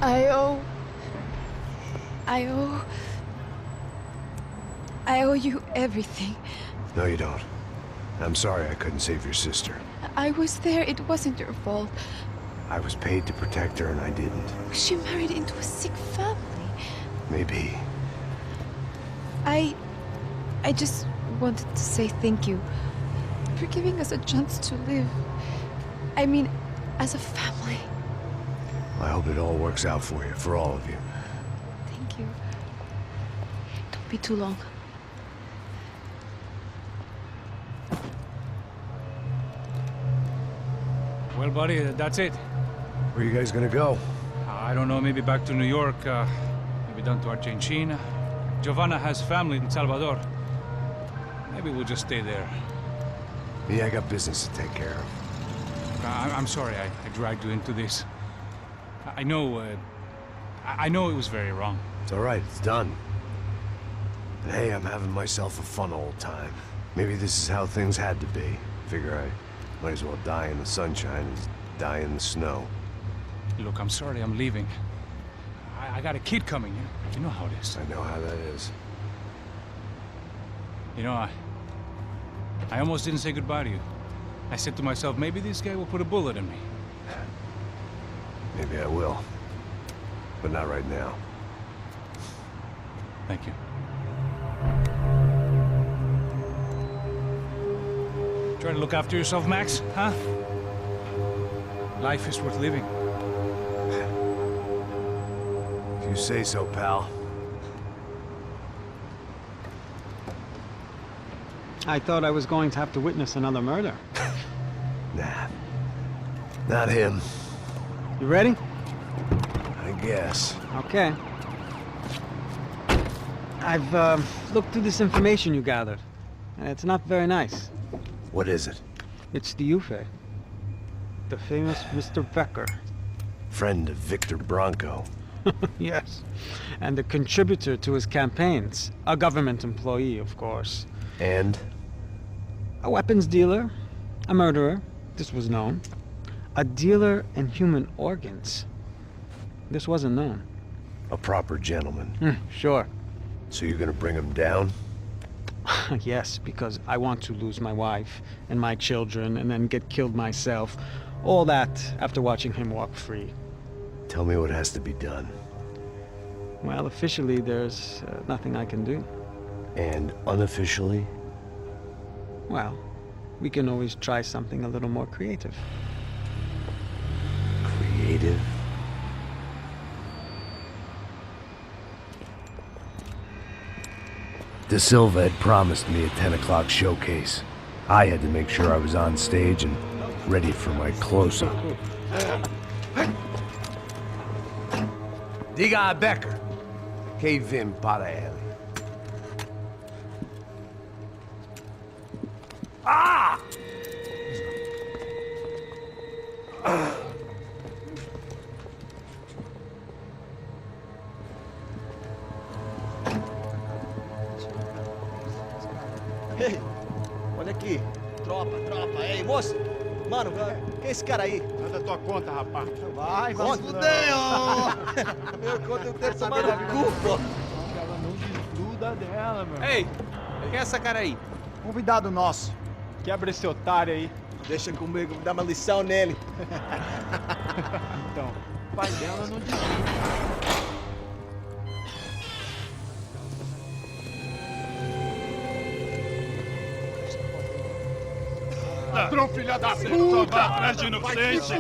I owe you everything. No, you don't. I'm sorry I couldn't save your sister. I was there. It wasn't your fault. I was paid to protect her and I didn't. She married into a sick family. Maybe. I just wanted to say thank you for giving us a chance to live. I mean, as a family. I hope it all works out for you, for all of you. Thank you. Don't be too long. Well, buddy, that's it. Where are you guys gonna go? I don't know, maybe back to New York, maybe down to Argentina. Giovanna has family in Salvador. Maybe we'll just stay there. Yeah, I got business to take care of. I'm sorry I dragged you into this. I know it was very wrong. It's all right, it's done. And hey, I'm having myself a fun old time. Maybe this is how things had to be. Figure I might as well die in the sunshine as die in the snow. Look, I'm sorry I'm leaving. I got a kid coming, you know how it is. I know how that is. You know, I almost didn't say goodbye to you. I said to myself, maybe this guy will put a bullet in me. Maybe I will. But not right now. Thank you. Try to look after yourself, Max, huh? Life is worth living. If you say so, pal. I thought I was going to have to witness another murder. Nah. Not him. You ready? I guess. Okay. I've looked through this information you gathered, and it's not very nice. What is it? It's the Euphoria. The famous Mr. Becker. Friend of Victor Branco. Yes. And a contributor to his campaigns. A government employee, of course. And? A weapons dealer. A murderer. This was known. A dealer in human organs. This wasn't known. A proper gentleman. Sure. So you're gonna bring him down? Yes, because I want to lose my wife and my children and then get killed myself. All that after watching him walk free. Tell me what has to be done. Well, officially there's nothing I can do. And unofficially? Well, we can always try something a little more creative. Creative? De Silva had promised me a 10 o'clock showcase. I had to make sure I was on stage and ready for my close-up. Diga a Becker. Que vim para ele. Ah! Ei, olha aqui. Tropa. Ei, moço. Mano, quem é esse cara aí? Manda tua conta, rapaz. Vai se fuder, ó. Meu conta eu tenho que tomar no cu, pô. Ela não desgruda dela, meu. Ei, quem é essa cara aí? Convidado nosso. Quebra esse otário aí. Deixa comigo, vou dar uma lição nele. Então, o pai dela não desgruda. Ladrão, filha da puta! Atrás de inocente!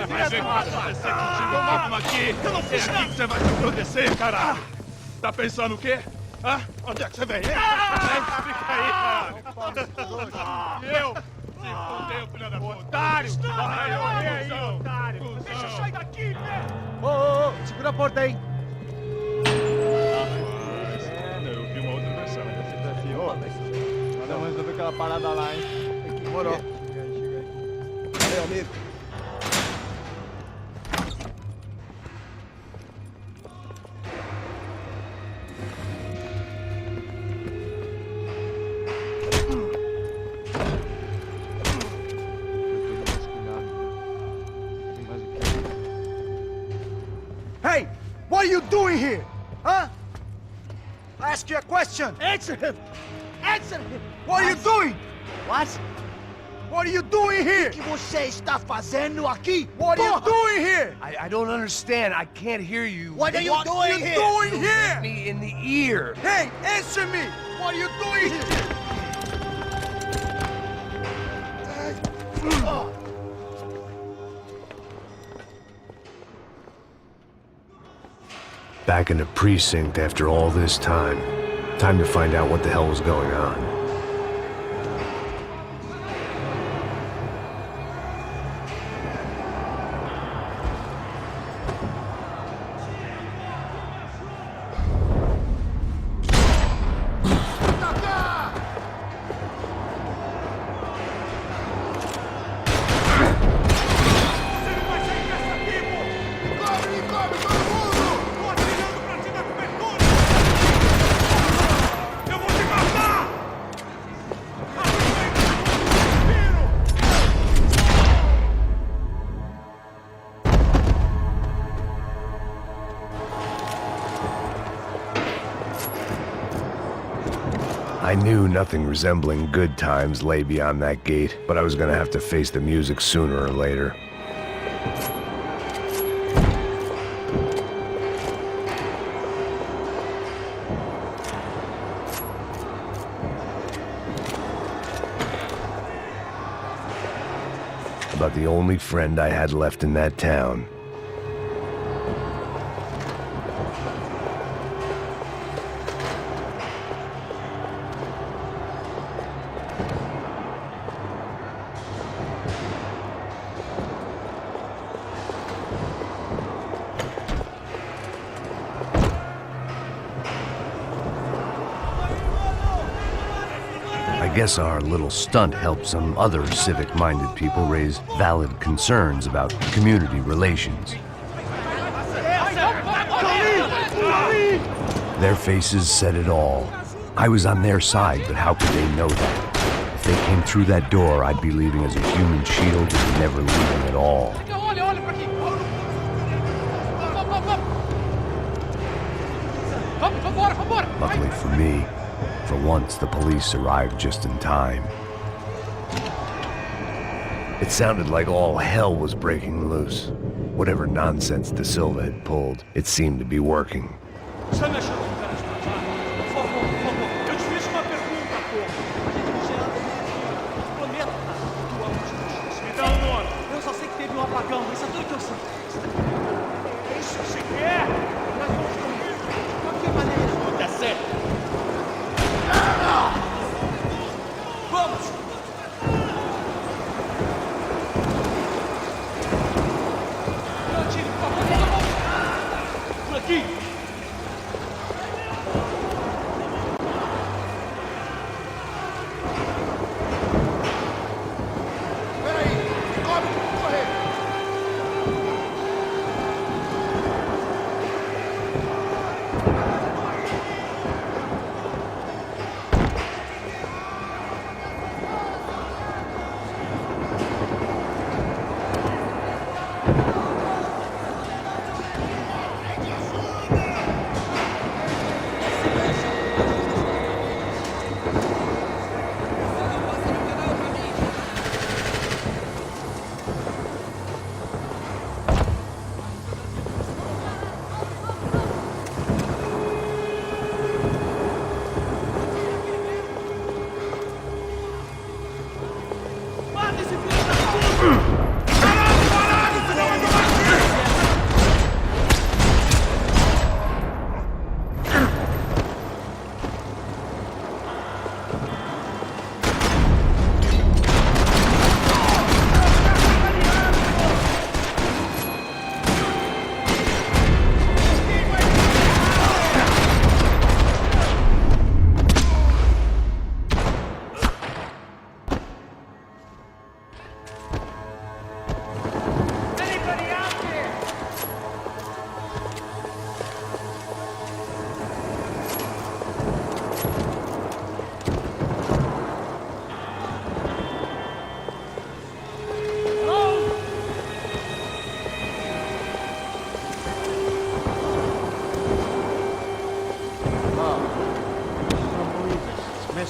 Vai ver o que vai acontecer contigo! Vamos aqui! Eu não fiz nada! Você vai te proteger, caralho! Tá pensando o quê? Hã? Onde é que você vem? Fica aí, caralho! E eu? Se fodeu, filha da puta! Otário! Vai, aí, otário! Deixa eu sair daqui, né? Ô, segura a porta aí! Eu vi uma outra versão. Vamos resolver aquela parada lá, hein? Demorou. Chega aí. Valeu, amigo. What are you doing here? Huh? I ask you a question. Answer him! Answer him! What are you doing? What? What are you doing here? O que você está fazendo aqui? What are you doing here? I don't understand. I can't hear you. What are you doing here? What are you doing here? Me in the ear. Hey, answer me! What are you doing here? Back in the precinct after all this time. Time to find out what the hell was going on. I knew nothing resembling good times lay beyond that gate, but I was gonna have to face the music sooner or later. About the only friend I had left in that town. I guess our little stunt helped some other civic-minded people raise valid concerns about community relations. Their faces said it all. I was on their side, but how could they know that? If they came through that door, I'd be leaving as a human shield and never leaving at all. Luckily for me, for once, the police arrived just in time. It sounded like all hell was breaking loose. Whatever nonsense De Silva had pulled, it seemed to be working.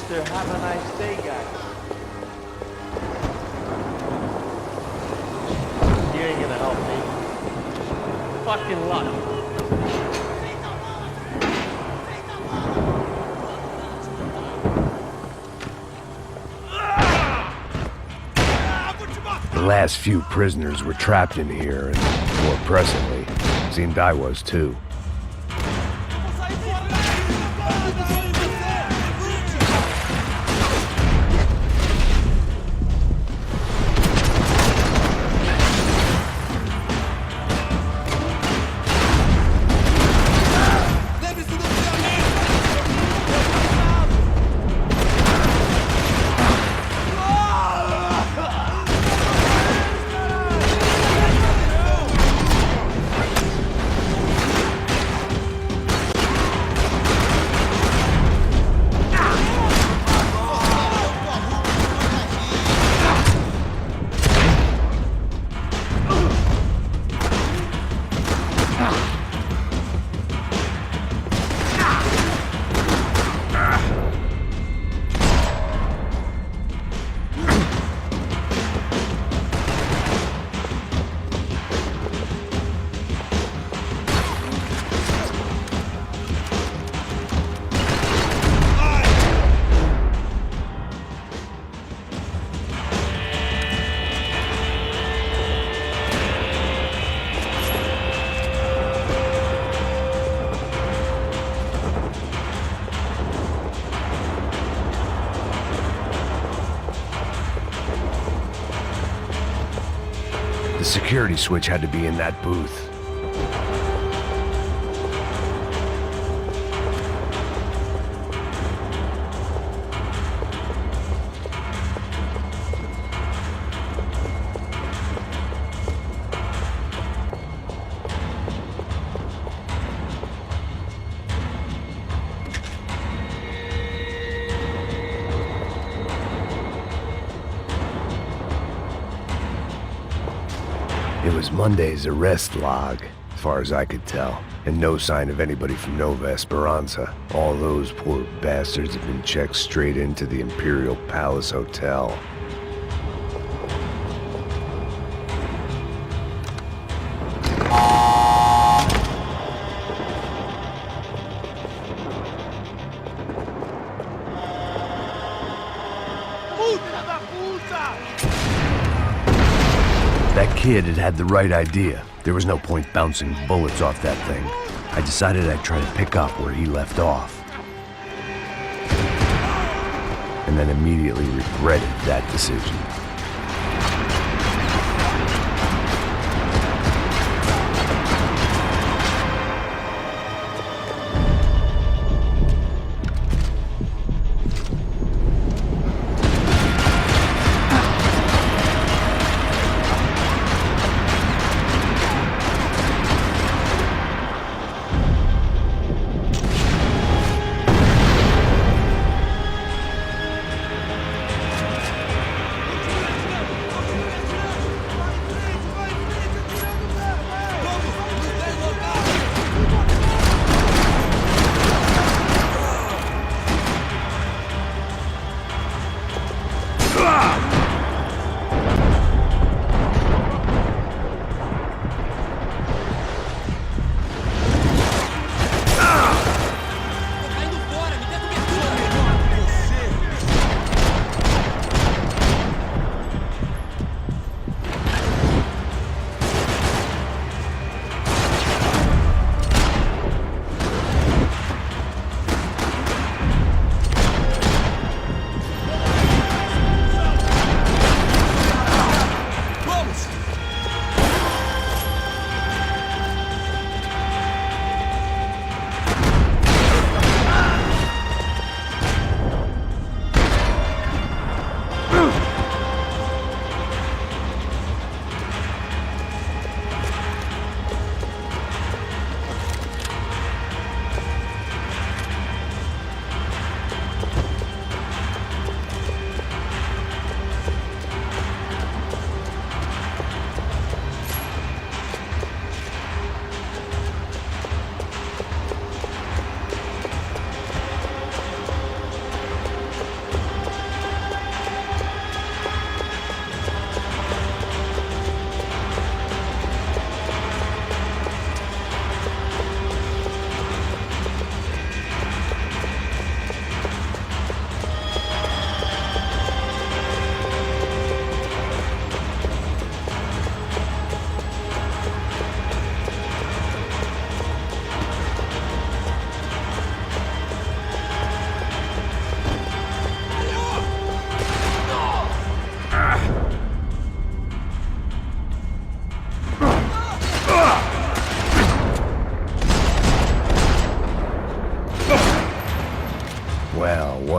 Mr. Have a nice day, guys. You ain't gonna help me. Fucking luck. The last few prisoners were trapped in here, and more pressingly, seemed I was too. The security switch had to be in that booth. It was Monday's arrest log, as far as I could tell, and no sign of anybody from Nova Esperanza. All those poor bastards had been checked straight into the Imperial Palace Hotel. That kid had had the right idea. There was no point bouncing bullets off that thing. I decided I'd try to pick up where he left off. And then immediately regretted that decision.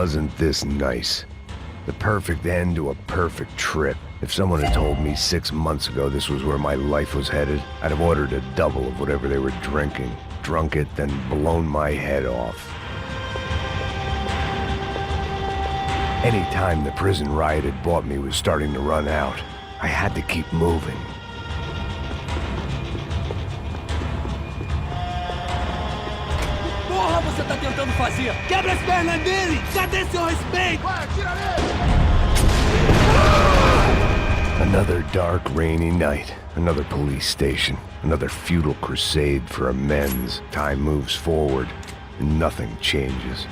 wasn't this nice. The perfect end to a perfect trip. If someone had told me 6 months ago this was where my life was headed, I'd have ordered a double of whatever they were drinking, drunk it, then blown my head off. Any time the prison riot had bought me was starting to run out, I had to keep moving. Porra, você tá tentando fazer? Quebra as pernas dele! Cadê seu respeito? Vai, atira nele! Another dark, rainy night. Another police station. Another futile crusade for amends. Time moves forward, and nothing changes.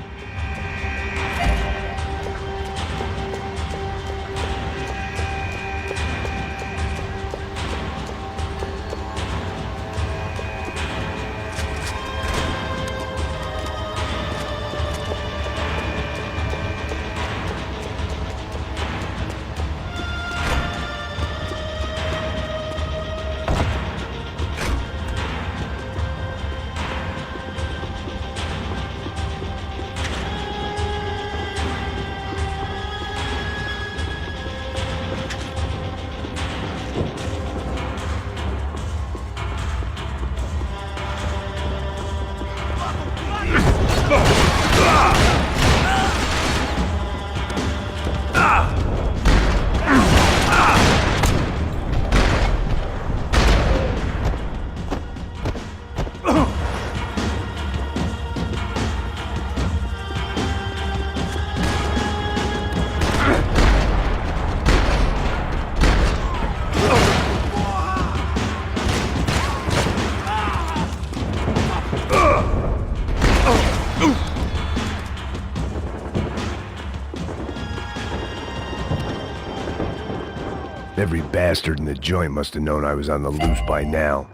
Every bastard in the joint must have known I was on the loose by now.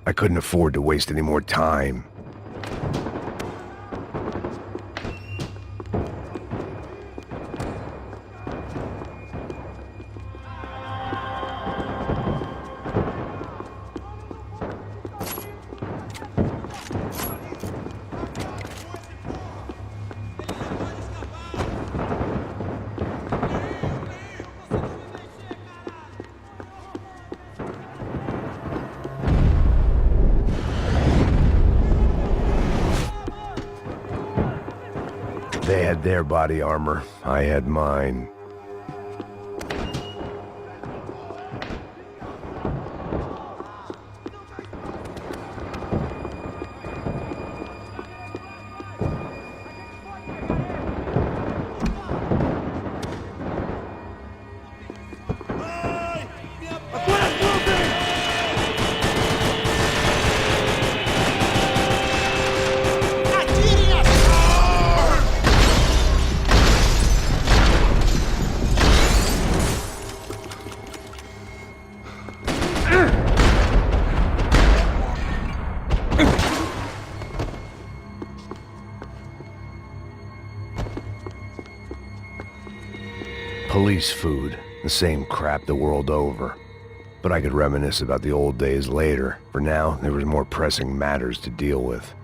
I couldn't afford to waste any more time. They had their body armor, I had mine. Police food, the same crap the world over. But I could reminisce about the old days later. For now, there was more pressing matters to deal with.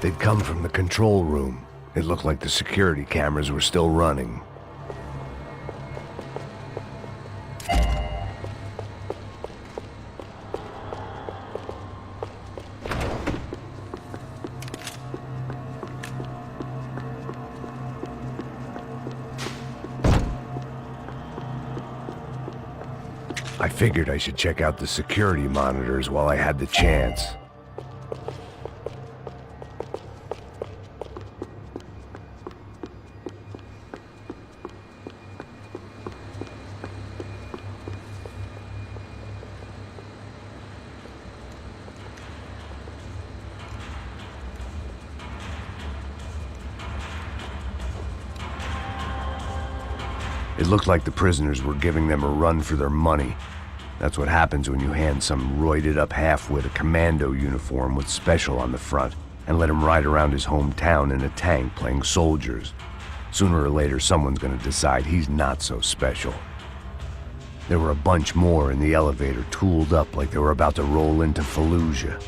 They'd come from the control room. It looked like the security cameras were still running. I figured I should check out the security monitors while I had the chance. It looked like the prisoners were giving them a run for their money. That's what happens when you hand some roided-up half-wit a commando uniform with special on the front and let him ride around his hometown in a tank playing soldiers. Sooner or later, someone's gonna decide he's not so special. There were a bunch more in the elevator, tooled up like they were about to roll into Fallujah.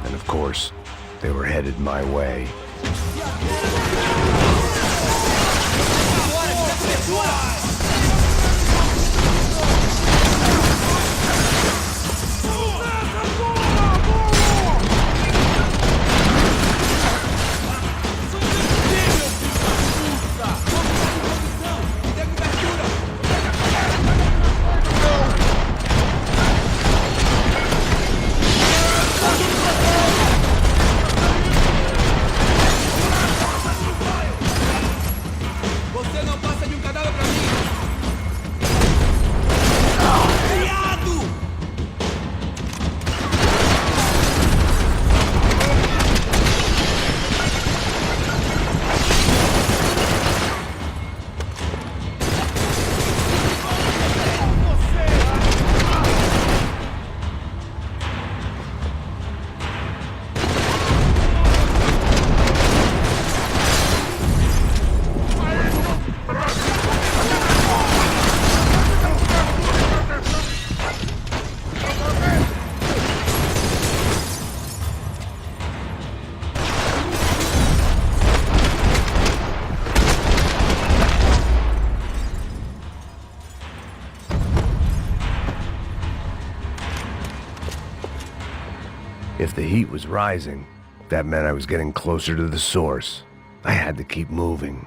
And of course, they were headed my way. If the heat was rising, that meant I was getting closer to the source. I had to keep moving.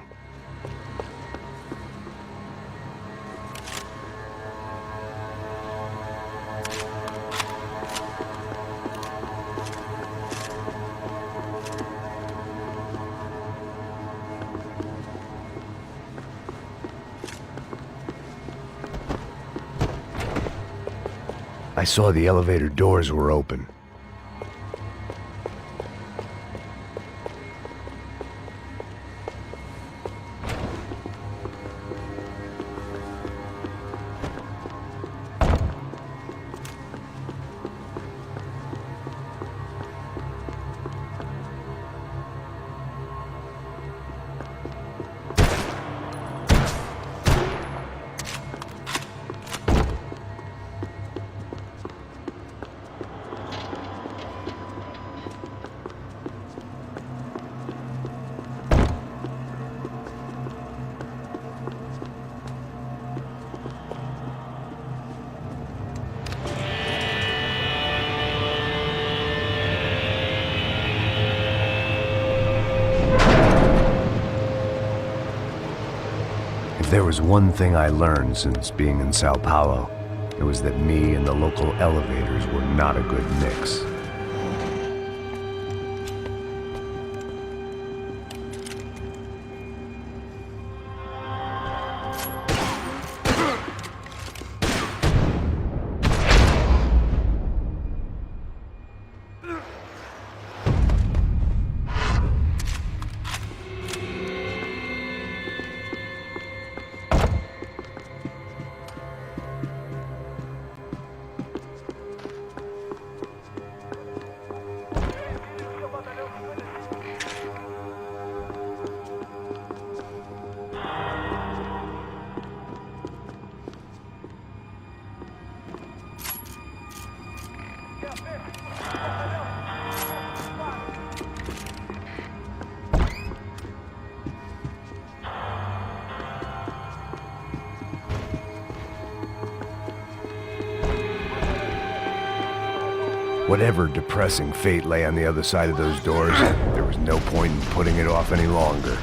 I saw the elevator doors were open. If there was one thing I learned since being in São Paulo, it was that me and the local elevators were not a good mix. Whatever depressing fate lay on the other side of those doors, there was no point in putting it off any longer.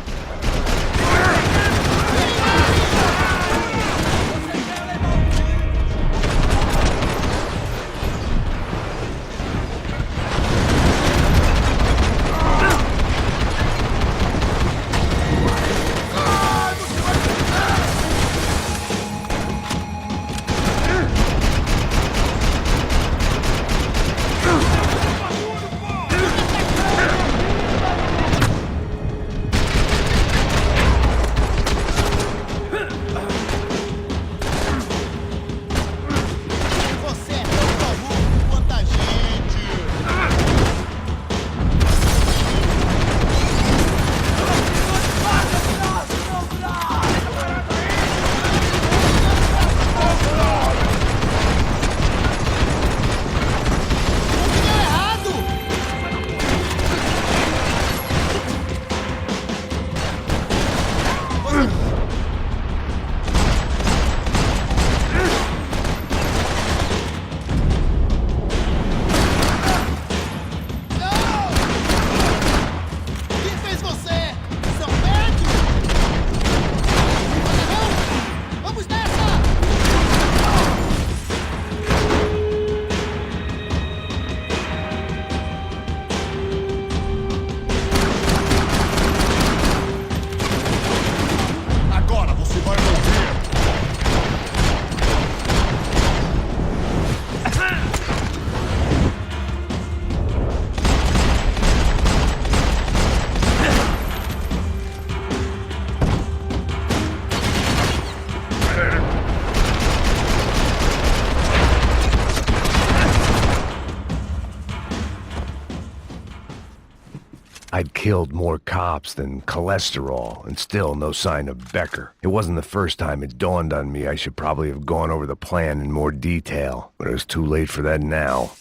I'd killed more cops than cholesterol, and still no sign of Becker. It wasn't the first time it dawned on me I should probably have gone over the plan in more detail, but it was too late for that now.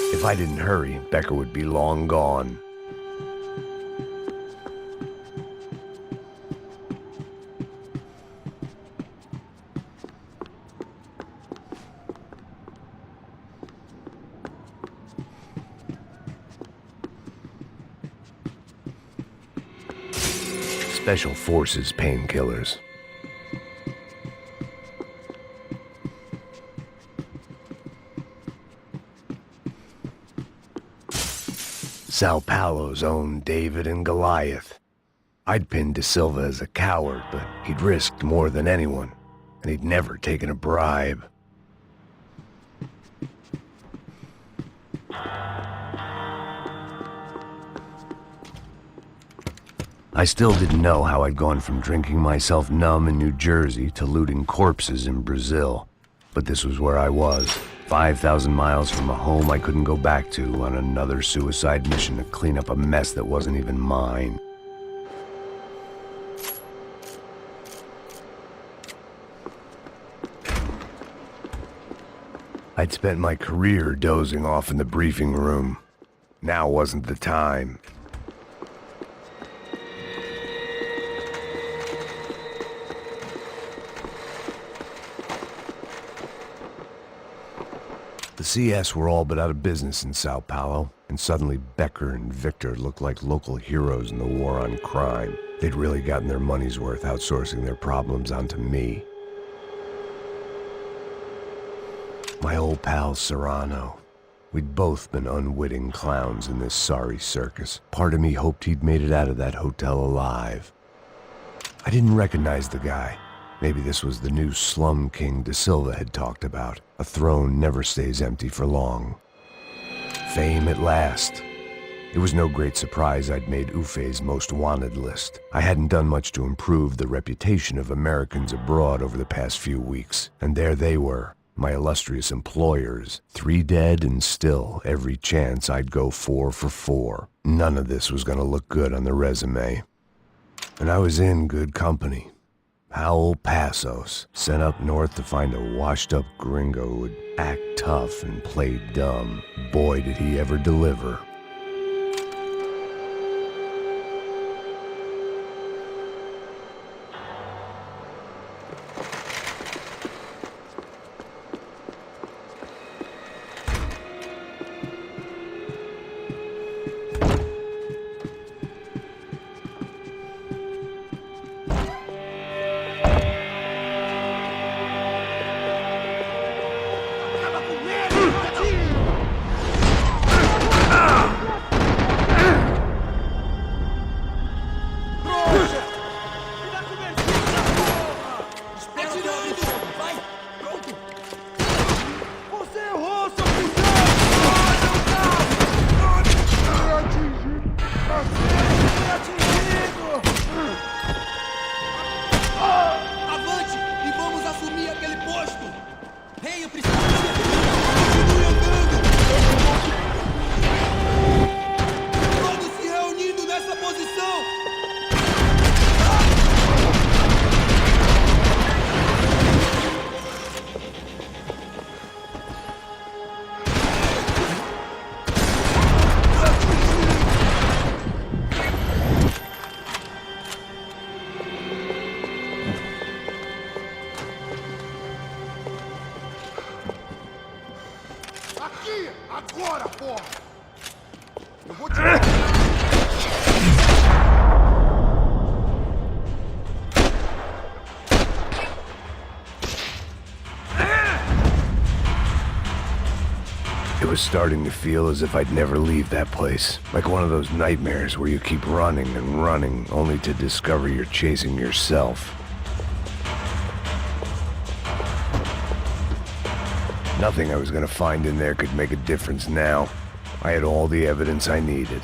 If I didn't hurry, Becker would be long gone. Special Forces painkillers. São Paulo's own David and Goliath. I'd pinned De Silva as a coward, but he'd risked more than anyone, and he'd never taken a bribe. I still didn't know how I'd gone from drinking myself numb in New Jersey to looting corpses in Brazil, but this was where I was. 5,000 miles from a home I couldn't go back to on another suicide mission to clean up a mess that wasn't even mine. I'd spent my career dozing off in the briefing room. Now wasn't the time. The CS were all but out of business in São Paulo, and suddenly Becker and Victor looked like local heroes in the war on crime. They'd really gotten their money's worth outsourcing their problems onto me. My old pal Serrano. We'd both been unwitting clowns in this sorry circus. Part of me hoped he'd made it out of that hotel alive. I didn't recognize the guy. Maybe this was the new slum king De Silva had talked about. A throne never stays empty for long. Fame at last. It was no great surprise I'd made Ufe's most wanted list. I hadn't done much to improve the reputation of Americans abroad over the past few weeks, and there they were, my illustrious employers, 3 dead and still every chance I'd go 4 for 4. None of this was going to look good on the resume. And I was in good company. Howell Passos, sent up north to find a washed-up gringo who would act tough and play dumb. Boy, did he ever deliver. Agora, porra! Eu vou te... It was starting to feel as if I'd never leave that place. Like one of those nightmares where you keep running and running, only to discover you're chasing yourself. Nothing I was gonna find in there could make a difference now. I had all the evidence I needed.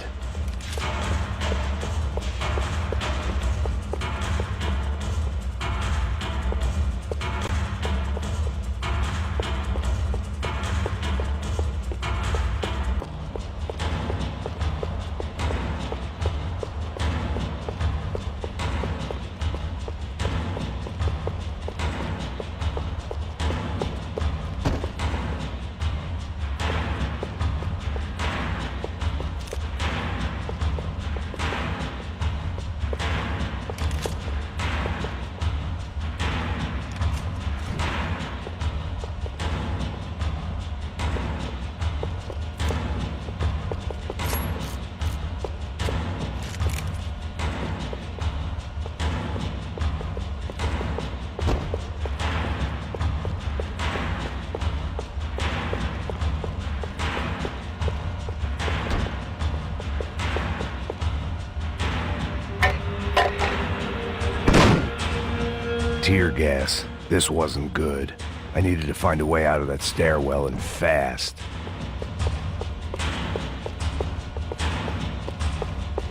Tear gas. This wasn't good. I needed to find a way out of that stairwell and fast.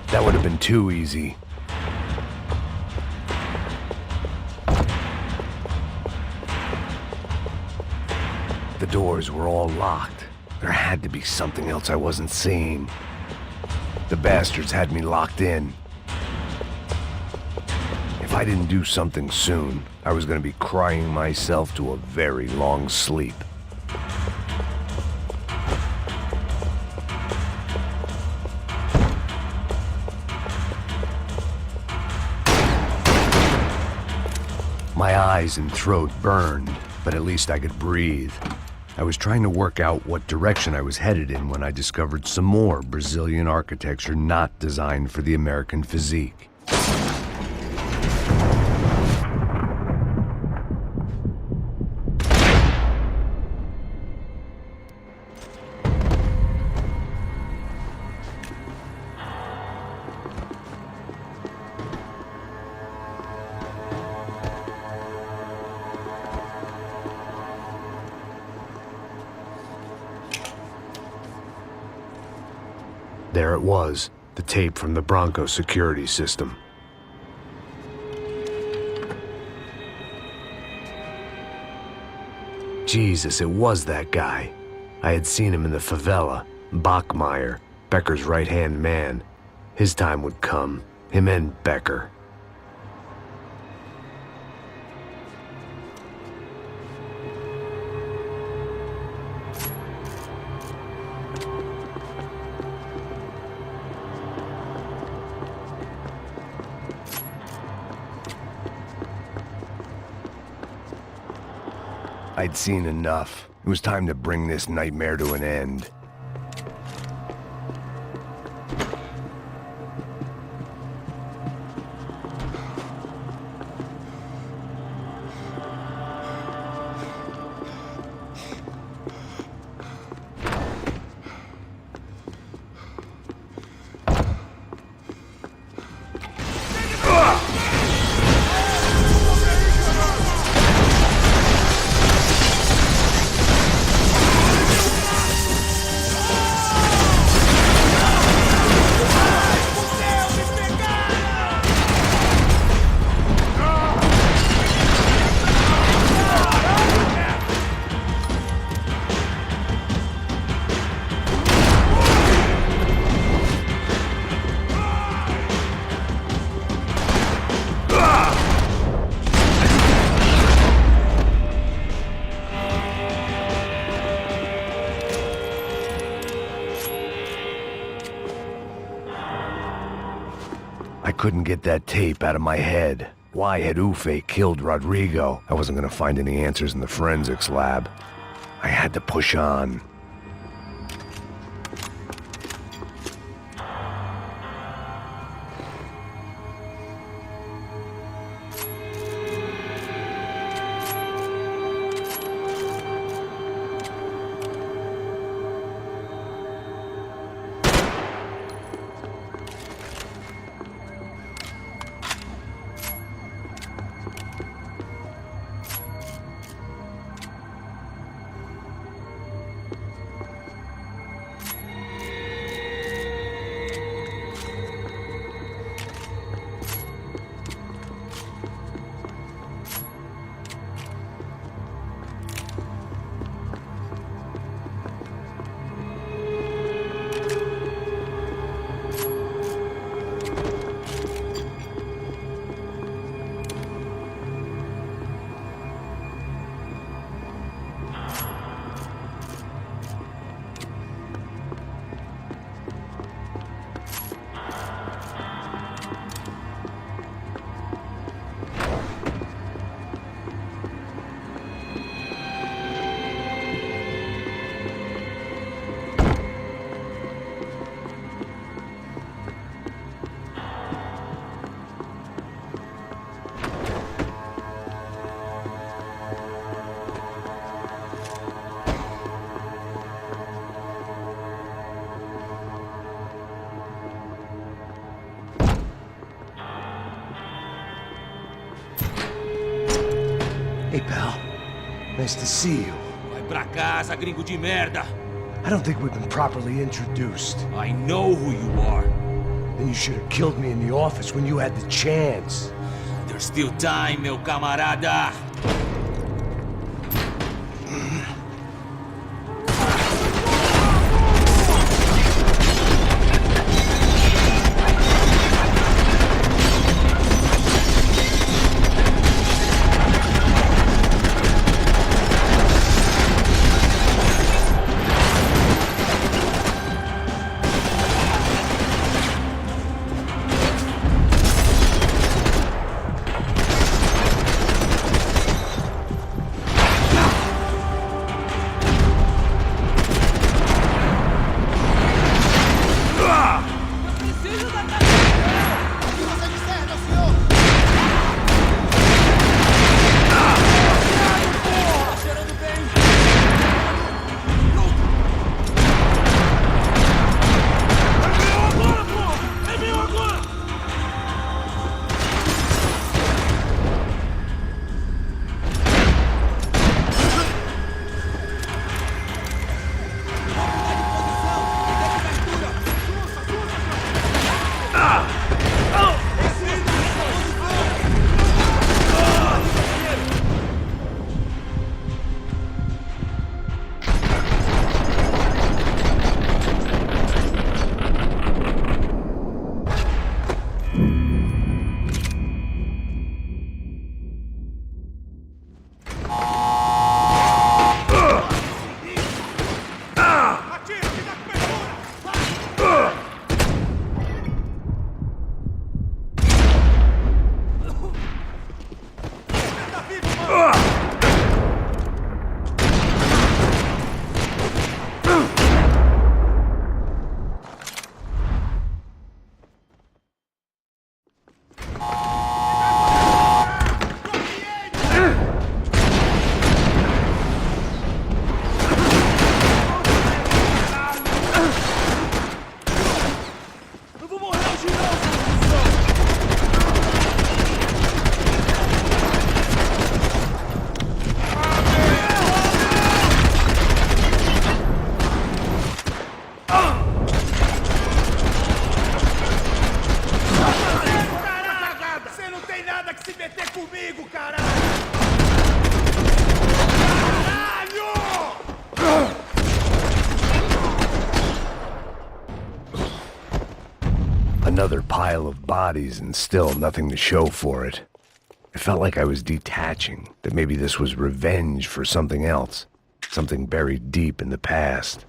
That would have been too easy. The doors were all locked. There had to be something else I wasn't seeing. The bastards had me locked in. If I didn't do something soon, I was going to be crying myself to a very long sleep. My eyes and throat burned, but at least I could breathe. I was trying to work out what direction I was headed in when I discovered some more Brazilian architecture not designed for the American physique. There it was, the tape from the Branco security system. Jesus, it was that guy. I had seen him in the favela, Bachmeyer, Becker's right-hand man. His time would come, him and Becker. I'd seen enough. It was time to bring this nightmare to an end. I couldn't get that tape out of my head. Why had Ufe killed Rodrigo? I wasn't gonna find any answers in the forensics lab. I had to push on. Hey, pal. Nice to see you. Vai pra casa, gringo de merda. I don't think we've been properly introduced. I know who you are. Then you should have killed me in the office when you had the chance. There's still time, meu camarada. tem nada que se meter comigo, caralho! Caralho! Another pile of bodies and still nothing to show for it. I felt like I was detaching, that maybe this was revenge for something else, something buried deep in the past.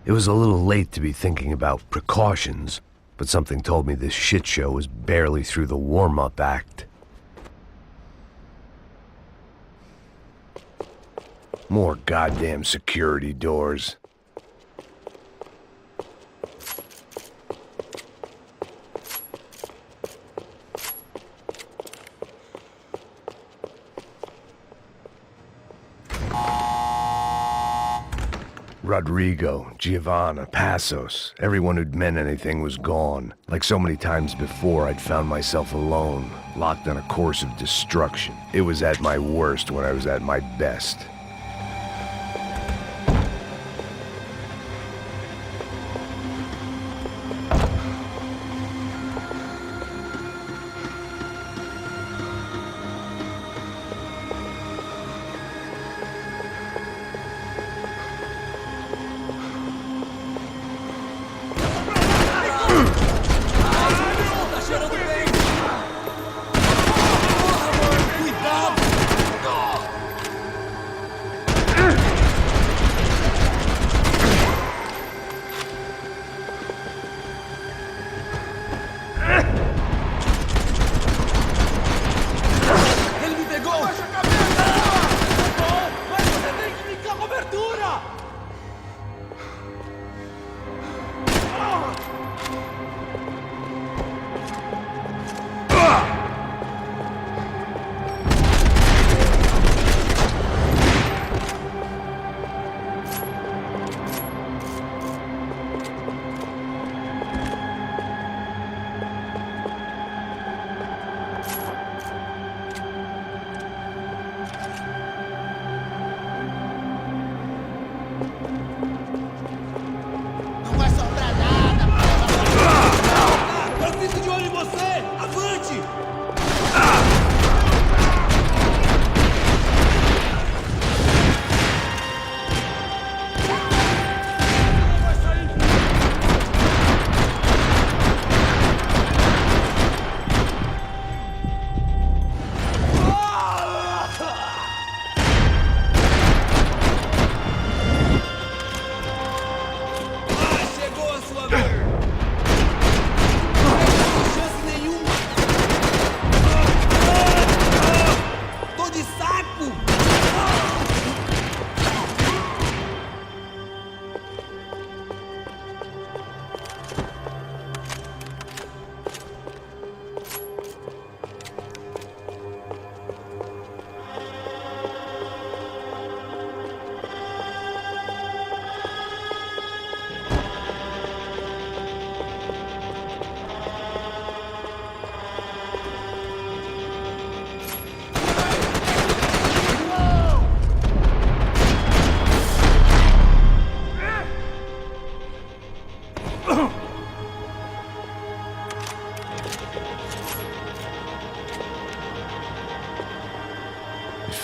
It was a little late to be thinking about precautions, but something told me this shit show was barely through the warm-up act. More goddamn security doors. Rodrigo, Giovanna, Passos, everyone who'd meant anything was gone. Like so many times before, I'd found myself alone, locked on a course of destruction. It was at my worst when I was at my best.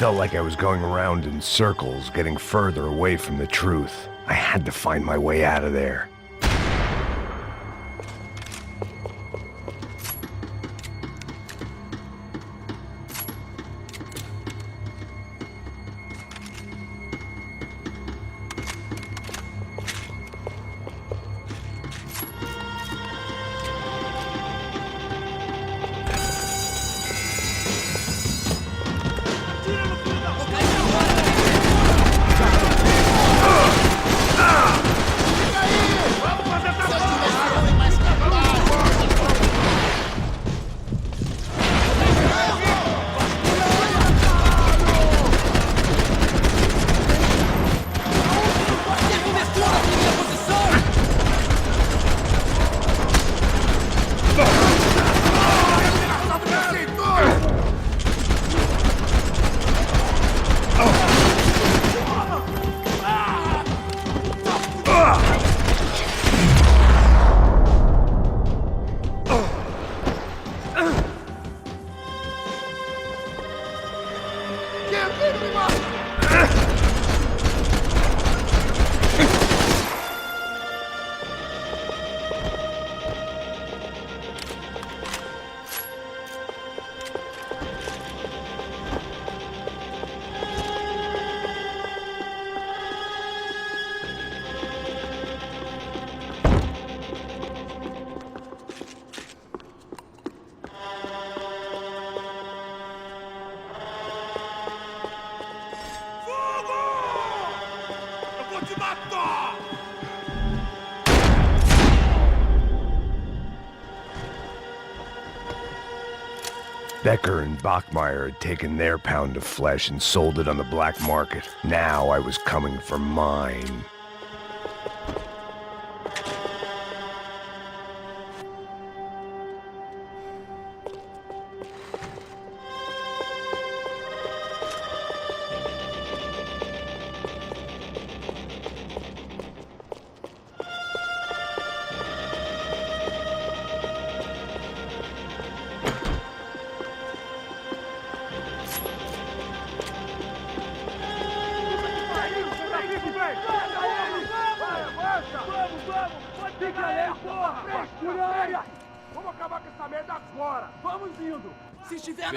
felt like I was going around in circles, getting further away from the truth. I had to find my way out of there. Becker and Bachmeyer had taken their pound of flesh and sold it on the black market. Now I was coming for mine.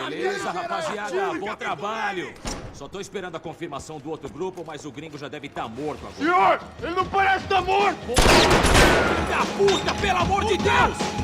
Beleza, rapaziada, bom trabalho. Só tô esperando a confirmação do outro grupo, mas o gringo já deve estar morto agora. Senhor, ele não parece estar morto! Filho da puta, pelo amor de Deus!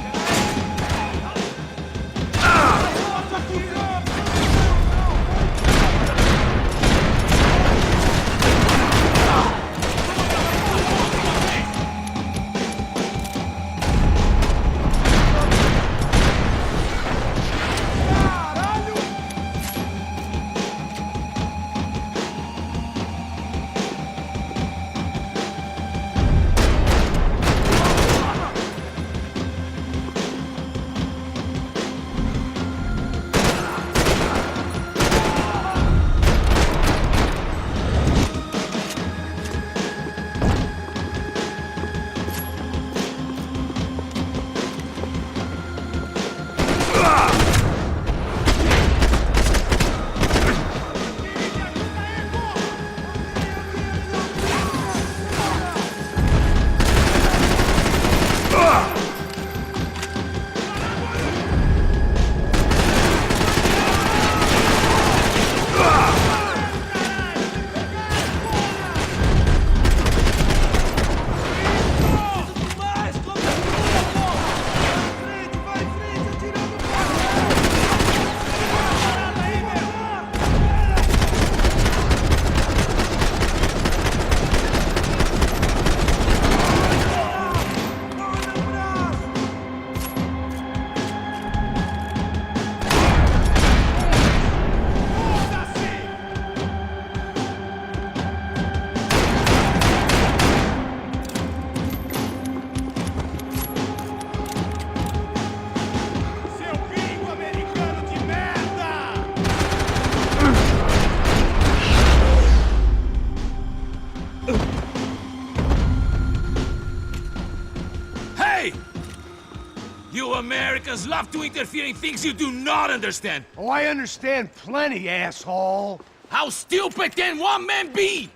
Americans love to interfere in things you do not understand. Oh, I understand plenty, asshole. How stupid can one man be?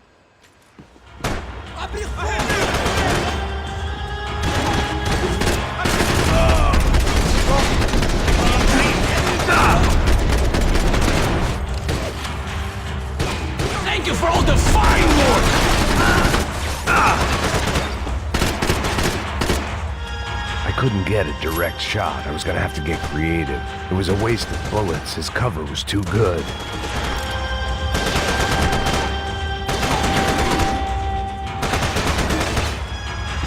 Thank you for all the fine work! I couldn't get a direct shot. I was gonna have to get creative. It was a waste of bullets. His cover was too good.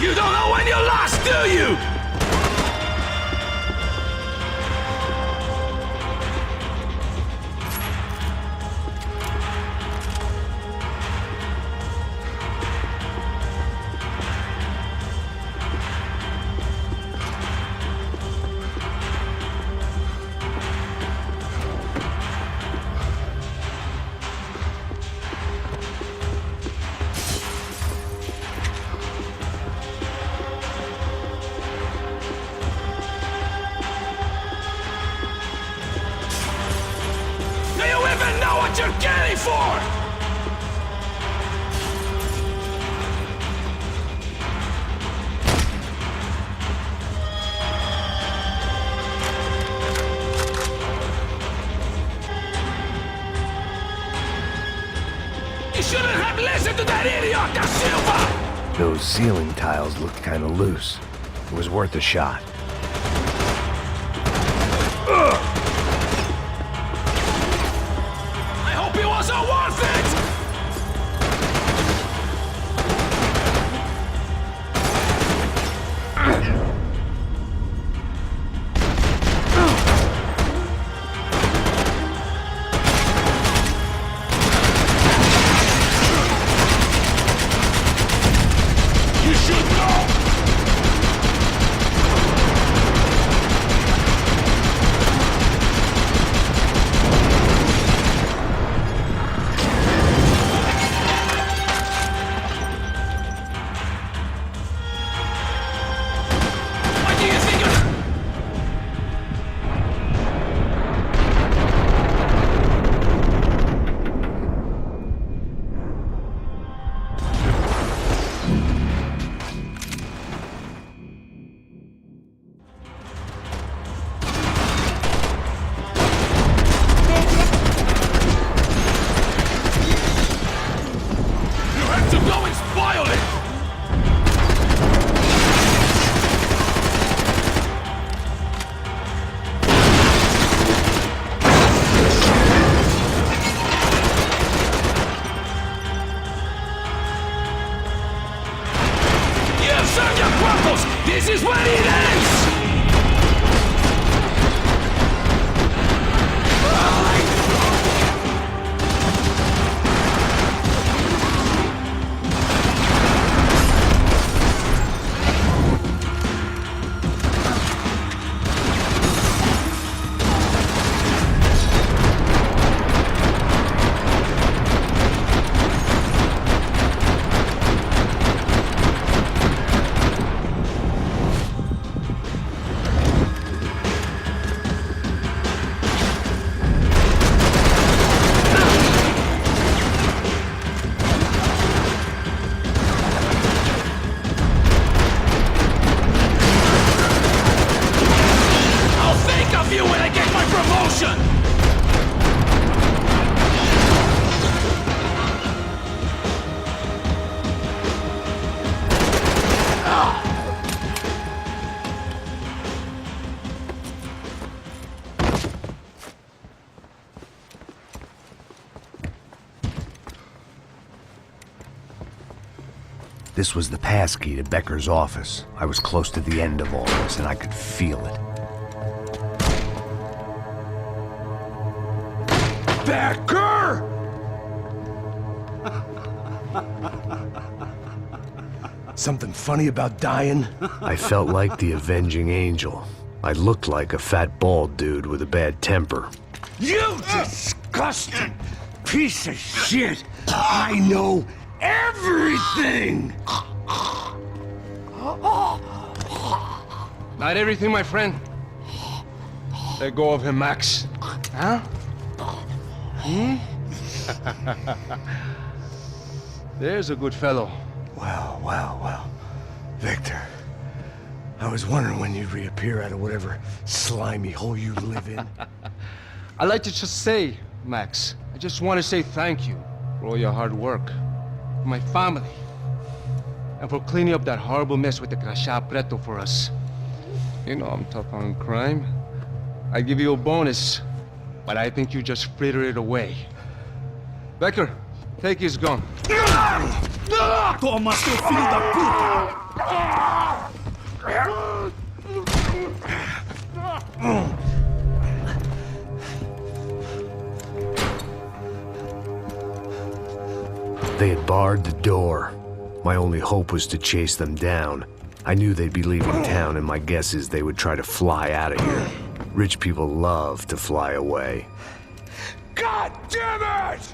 You don't know when you're lost, do you? Do you even know what you're getting for? You shouldn't have listened to that idiot, Da Silva! Those ceiling tiles looked kinda loose. It was worth a shot. I hope it wasn't worth it! You should know! What do you think you're... You have to go and spoil it! You have served your purpose! This is where it ends! I'll think of you when I get my promotion! This was the passkey to Becker's office. I was close to the end of all this, and I could feel it. Becker! Something funny about dying? I felt like the avenging angel. I looked like a fat bald dude with a bad temper. You disgusting piece of shit! I know everything! Not everything, my friend. Let go of him, Max. Huh? There's a good fellow. Well. Victor, I was wondering when you'd reappear out of whatever slimy hole you live in. I'd like to just say, Max, I just want to say thank you for all your hard work, for my family, and for cleaning up that horrible mess with the Crachá Preto for us. You know I'm tough on crime. I give you a bonus, but I think you just frittered it away. Becker, take his gun. Toma, seu filho da puta! They had barred the door. My only hope was to chase them down. I knew they'd be leaving town, and my guess is they would try to fly out of here. Rich people love to fly away. God damn it!